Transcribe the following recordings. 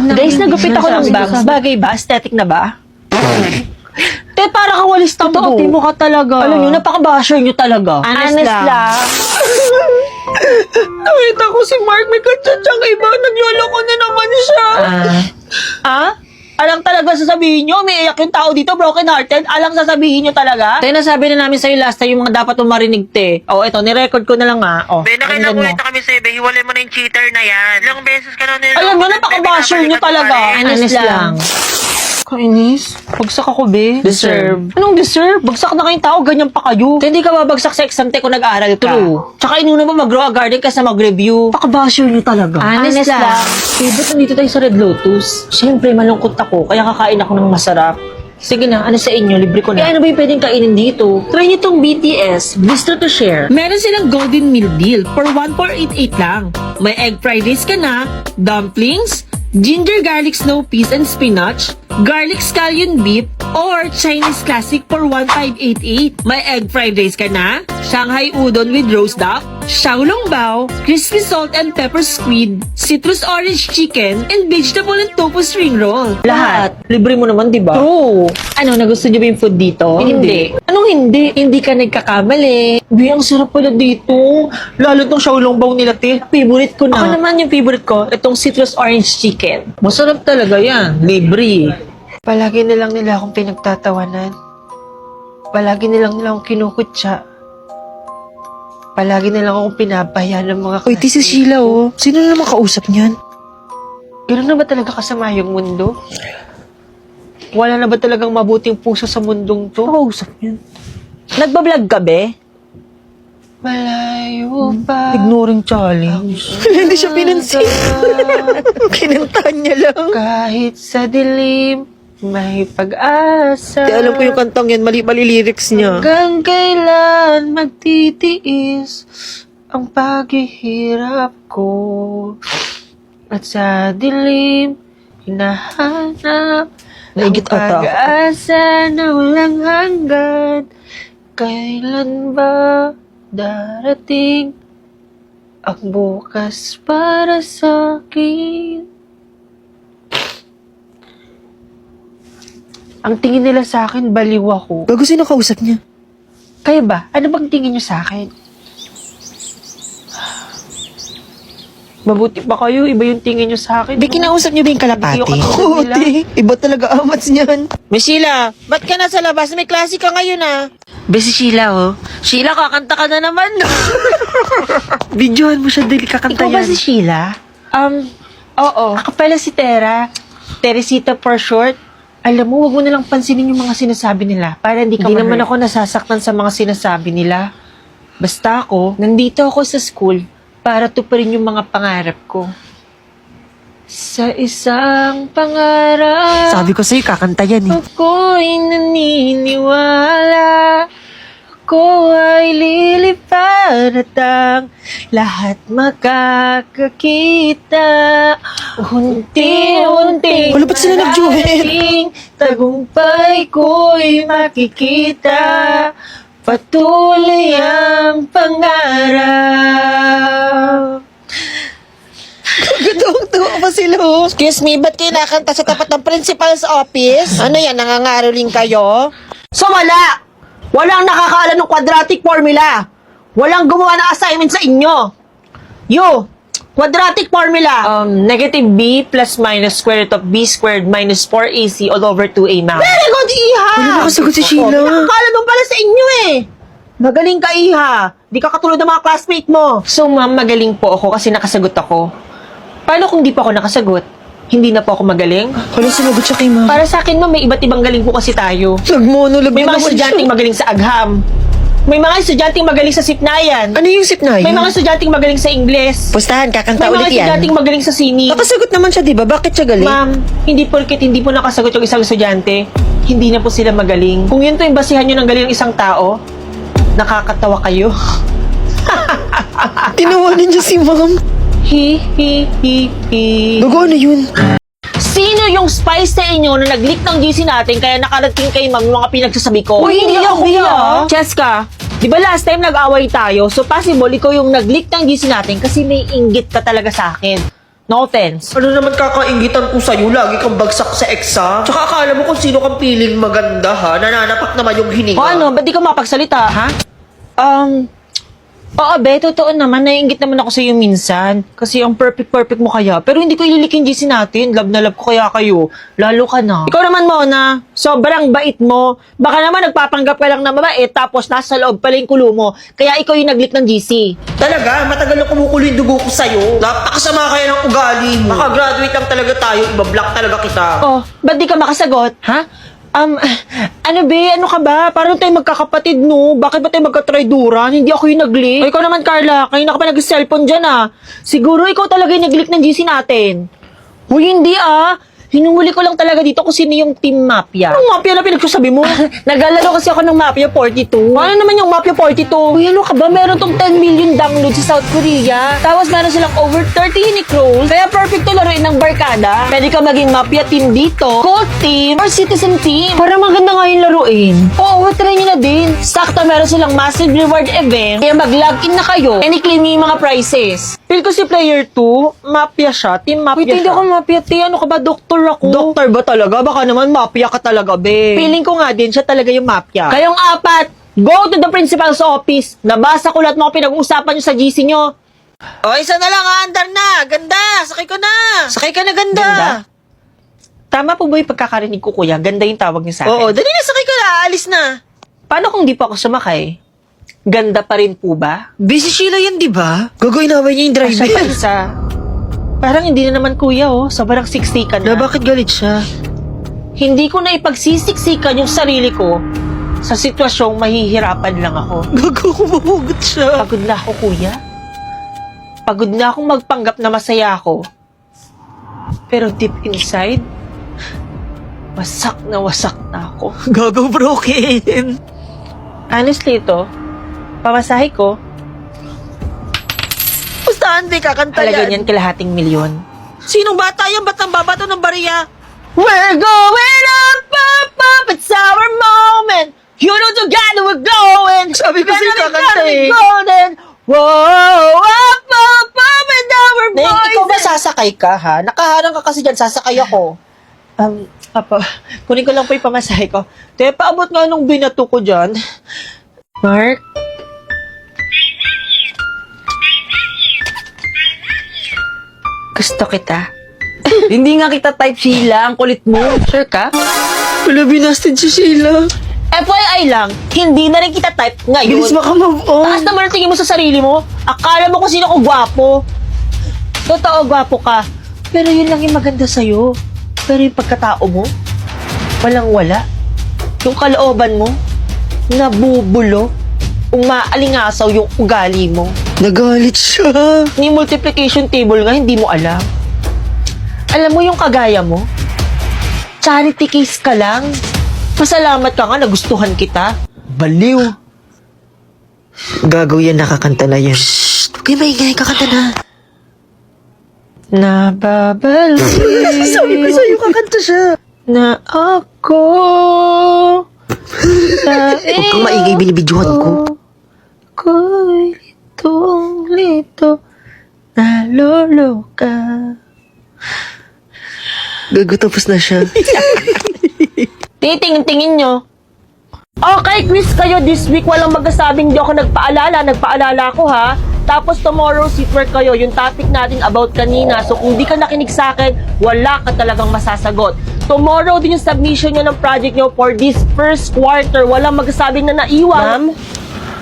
Guys, nagupit ako ng bangs. Bagay ba? Aesthetic na ba? Te, para kang walis tambo. Totoo, ate mo ka talaga. Alam nyo, napaka-basher nyo talaga. Honest lang. Nakita ko si Mark, may katsatsang iba. Nagloloko na naman siya. Alang talaga sasabihin nyo? May iyak yung tao dito, broken hearted. Alang sasabihin nyo talaga? Te, nasabi na namin sa'yo last time yung mga dapat mong marinig, te. Eto, nirecord ko na lang Be, nakailangulit na kami sa'yo, be. Hiwalay mo na yung cheater na yan. Ilang beses ka na nila. Alam mo, napaka-basher nyo talaga. Honest lang. Kainis. Bagsak ako, be. Deserve. Anong deserve? Bagsak na kayong tao, ganyan pa kayo. Te, hindi ka babagsak sa exam, te, kung nag-aaral ka. True. Tsaka inuna mo mag-grow a garden ka sa mag-review. Pakabasher nyo talaga. Honest lang. Ba't nandito tayo sa Red Lotus? Siyempre, malungkot ako, kaya kakain ako ng masarap. Sige na, ano sa inyo? Libre ko na. Ano ba yung pwedeng kainin dito? Try nyo tong BTS. Blister to share. Meron silang golden meal deal for 1,488 lang. May egg fried rice ka na, dumplings, ginger garlic snow peas and spinach, garlic scallion beef, or Chinese classic for 1,588. May egg fried rice ka na, Shanghai udon with roast duck, xiaolong bao, crispy salt and pepper squid, citrus orange chicken, and vegetable and tofu spring roll. Lahat. Libre mo naman, di ba? True. Ano, nagusto nyo ba yung food dito? Hindi. Anong hindi? Hindi ka nagkakamali. Be, ang sarap pala dito. Lalo tong xiaolong bao nila, te. Favorite ko na. Ako naman yung favorite ko, itong citrus orange chicken. Masarap talaga yan. Libre. Palagi nilang nila akong pinagtatawanan. Palagi nilang nila akong kinukutsa. Palagi nilang akong pinapaya ng mga Uy, si Sheila, oh. Sino na naman kausap niyan? Ganun na ba talaga kasama yung mundo? Wala na ba talagang mabuting puso sa mundong to? Kausap niyan. Nagbablog ka, be? Malayo pa. Ignoring challenge. Hindi siya pinansin. Kinantahan niya lang. Kahit sa dilim, may pag-asa. Di, alam ko yung kantang yan. Mali-mali lyrics niya. Hanggang kailan magtitiis ang paghihirap ko. At sa dilim, hinahanap Naigit ang ata ako. pag-asa na walang hanggan. Kailan ba darating ang bukas para sa akin? Ang tingin nila sa akin, baliw ako. Bago sino kausap niya? Kaya ba? Ano bang tingin nyo sa akin? Mabuti pa kayo, iba yung tingin nyo sa akin. Di, kinausap niyo ba yung kalapati? Hindi ko katulad Oo, nila. di. Iba talaga amats niyan. Miss Sheila, ba't ka nasa labas? May klase ka ngayon, Be, si Sheila, Sheila, kakanta ka na naman, Videohan mo siya, dili kakanta Ikaw ba yan. si Sheila? Oo. Ako pala si Tera. Teresita for short. Alam mo, wag mo nalang pansinin yung mga sinasabi nila para hindi ka Hindi naman ako nasasaktan sa mga sinasabi nila. Basta ako, nandito ako sa school para tuparin yung mga pangarap ko. Sa isang pangarap, Sabi ko sa'yo, kakanta yan eh. ako'y naniniwala. Ako ay lilipad at ang lahat makakakita. Unti-unti Wala, ba't sila nag-duet? darating, tagumpay ko'y makikita. Patuloy ang pangarap. Gatuwang-tuwa pa sila, oh. Excuse me, ba't kayo nakanta sa tapat ng principal's office? Ano yan, nangangaroling kayo? So wala! Walang nakakaalam ng quadratic formula. Walang gumawa ng assignment sa inyo. You, quadratic formula. Negative b plus minus square root of b squared minus 4ac all over 2a, ma'am. Very good, Iha! Wala nakasagot si Sheila. Nakakaalam mo pala sa inyo eh. Magaling ka, Iha. Di ka katulad ng mga classmate mo. So, ma'am, magaling po ako kasi nakasagot ako. Paano kung di pa ako nakasagot? Hindi na po ako magaling? Wala, sumagot siya kay ma'am. Para sa akin, ma'am, may iba't ibang galing po kasi tayo. Nagmonolog May na mga naman estudyanteng siya. magaling sa agham. May mga estudyanteng magaling sa sipnayan. Ano yung sip na May yun? mga estudyanteng magaling sa Ingles. Pustahan, kakanta May mga ulit yan. estudyanteng magaling sa sining. Nakasagot naman siya, di ba? Bakit siya galing? Ma'am, hindi porket hindi po nakasagot yung isang estudyante, hindi na po sila magaling. Kung yun to yung basihan nyo ng galing ng isang tao, nakakatawa kayo. Tinawanan niya si ma'am. Hi. Gago, ano yun? Sino yung spy sa inyo na nag-leak ng GC natin kaya nakarating kay ma'am yung mga pinagsasabi ko? Uy, hindi ako, Bea. Cheska, di ba last time nag-away tayo? So possible ikaw yung nag-leak ng GC natin kasi may inggit ka talaga sa akin. No offense. Ano naman kakaingitan ko sa'yo? Lagi kang bagsak sa exam. Tsaka akala mo kung sino kang piling maganda ha? Nananapak naman yung hininga. O ano, ba't di ka makapagsalita? Ha? Oo, be, totoo naman. Naiingit naman ako sa iyo minsan. Kasi ang perfect mo kaya. Pero hindi ko ililik yung GC natin. Love na love ko kaya kayo. Lalo ka na. Ikaw naman, Mona. Sobrang bait mo. Baka naman nagpapanggap ka lang na mabait tapos nasa loob pala yung kulo mo. Kaya ikaw yung naglik ng GC. Talaga? Matagal na kumukulo yung dugo ko sa'yo. Napakasama kaya ng ugali mo. Makagraduate lang talaga tayo. Ibablock talaga kita. Oh, ba't di ka makasagot? Ha? Ano be? Ano ka ba? Parang tayo magkakapatid, no? Bakit ba tayo magka-tryduran? Hindi ako yung nag-leak. O, ikaw naman, Carla. Kayo na ka pa nag-cellphone dyan, ah. Siguro ikaw talaga yung nag-leak ng GC natin. Uy, hindi, ah. Hinuhuli ko lang talaga dito kung sino yung Team Mafia. Anong Mafia na pinagsasabi mo? Naglalaro kasi ako ng Mafia 42. Ano naman yung Mafia 42? Uy, ano ka ba? Meron tong 10 million downloads sa South Korea. Tapos meron silang over 30 unique roles. Kaya perfect to laruin ng barkada. Pwede ka maging Mafia team dito, Cult team, or Citizen team. Para maganda nga yung laruin. Oo, try nyo na din. Sakto meron silang massive reward event. Kaya mag-login na kayo and i-claim nyo yung mga prizes. Feel ko si player 2, Mafia siya, Team Mafia siya. Hindi ako Mafia, Ano ka ba, doktor ako? Doktor ba talaga? Baka naman Mafia ka talaga, be. Feeling ko nga din, siya talaga yung Mafia. Kayong apat, go to the principal's office. Nabasa ko lahat mga pinag-uusapan nyo sa GC nyo. O, isa na lang ha. Andar na. Ganda. Sakay ko na. Sakay ka na, ganda. Tama po ba yung pagkakarinig ko, kuya? Ganda yung tawag niyo sa akin. Oo, dali na. Sakay ka na. Alis na. Paano kung di pa ako sumakay? Ganda pa rin po ba? Busy Sheila yan, di ba? Gagawin naman niya yung Siya pa isa. Parang hindi na naman kuya, oh. Sobrang siksikan na. bakit galit siya? Hindi ko na ipagsisiksikan yung sarili ko sa sitwasyong mahihirapan lang ako. Gago, kumuhugot siya. Pagod na ako, kuya. Pagod na akong magpanggap na masaya ako. Pero deep inside, wasak na ako. Gago, broken. Honestly, ito, pamasahe ko, Pustahan, di kakanta halaga yan. niyan kalahating milyon. Sinong bata yan? Ba't ang babato ng bariya? We're going up, up, up, it's our moment. You know together we're going. Sabi ko sa'yo, Gonna be, kakanta gonna be eh. golden. Whoa, up, up, up, and our voices. Ikaw ba sasakay ka, ha? Nakaharang ka kasi dyan, sasakay ako. Papa, kunin ko lang po yung pamasahe ko. Te, paabot nga nung binato ko dyan. Mark? Gusto kita. Hindi nga kita type, Sheila. Ang kulit mo. Sure ka? Wala, binasted si Sheila. FYI lang, hindi na rin kita type ngayon. Bilis maka-move on. Taas naman ang tingin mo sa sarili mo. Akala mo kung sino ko gwapo. Totoo, gwapo ka. Pero yun lang yung maganda sa'yo. Pero yung pagkatao mo, walang-wala. Yung kalooban mo, nabubulo. Umaalingasaw yung ugali mo. Nagalit siya. Ni multiplication table nga, hindi mo alam. Alam mo yung kagaya mo? Charity case ka lang. Pasalamat ka nga, nagustuhan kita. Baliw. Gagaw yan, nakakanta na yan. Shhh! Huwag kayo maingay, kakanta na. Nababalik. Sabi ko sa'yo, kakanta siya. Na ako. Huwag kang maingay, binibidyohan ko. Ako'y litong-lito. Nalolo ka. Gago, tapos na siya. Titingin-tingin nyo. Okay, quiz kayo this week. Walang magkasabing di ako nagpaalala. Nagpaalala ko, ha? Tapos tomorrow, seatwork kayo. Yung topic natin about kanina. So, kung di ka nakinig sa akin, wala ka talagang masasagot. Tomorrow din yung submission nyo ng project nyo for this first quarter. Walang magkasabing na naiwan. Ma'am,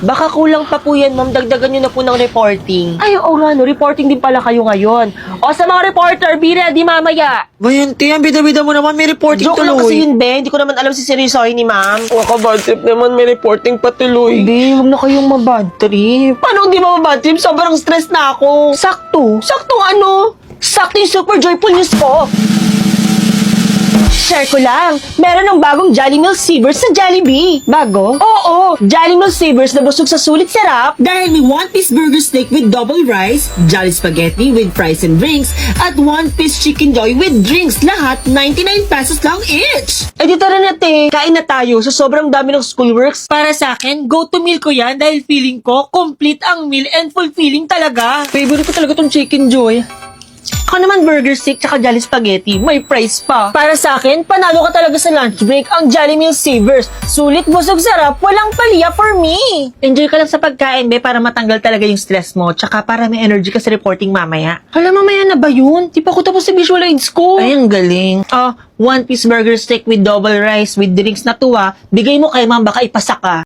baka kulang pa po yan, ma'am. Dagdagan nyo na po ng reporting. Ay, oo nga, no. Reporting din pala kayo ngayon. O sa mga reporter, be ready mamaya. Bayanti, ang bida-bida mo naman, may reporting Joke lang kasi yun, be. Hindi ko naman alam si seryosohin ni ma'am. Bad trip naman, may reporting patuloy. Be, huwag na kayong mabad trip. Paano hindi mababad trip? Sobrang stress na ako. Sakto. Saktong ano? Sakto yung super joyful news ko. Share ko lang. Meron ng bagong Jolly Meal Savers sa Jollibee. Bago? Oo. Jolly Meal Savers na busog sa sulit sarap. Dahil may one-piece burger steak with double rice, jolly spaghetti with fries and drinks, at one-piece chicken joy with drinks. Lahat 99 pesos lang each! Eh di tara na te. Kain na tayo sa sobrang dami ng schoolworks. Para sa akin, go-to meal ko yan dahil feeling ko complete ang meal and fulfilling talaga. Favorite ko talaga tong chicken joy. Ako naman burger steak tsaka Jolly Spaghetti. May price pa. Para sa akin, panalo ka talaga sa lunch break ang Jolly Meal Savers. Sulit, busog, sarap, walang palia for me. Enjoy ka lang sa pagkain, be, para matanggal talaga yung stress mo. Tsaka para may energy ka sa reporting mamaya. Hala, mamaya na ba yun? Di pa ko tapos sa visual aids ko. Ay, ang galing. Oh, 1-piece burger steak with double rice with drinks na tuwa. Bigay mo kay ma'am, baka ipasa ka.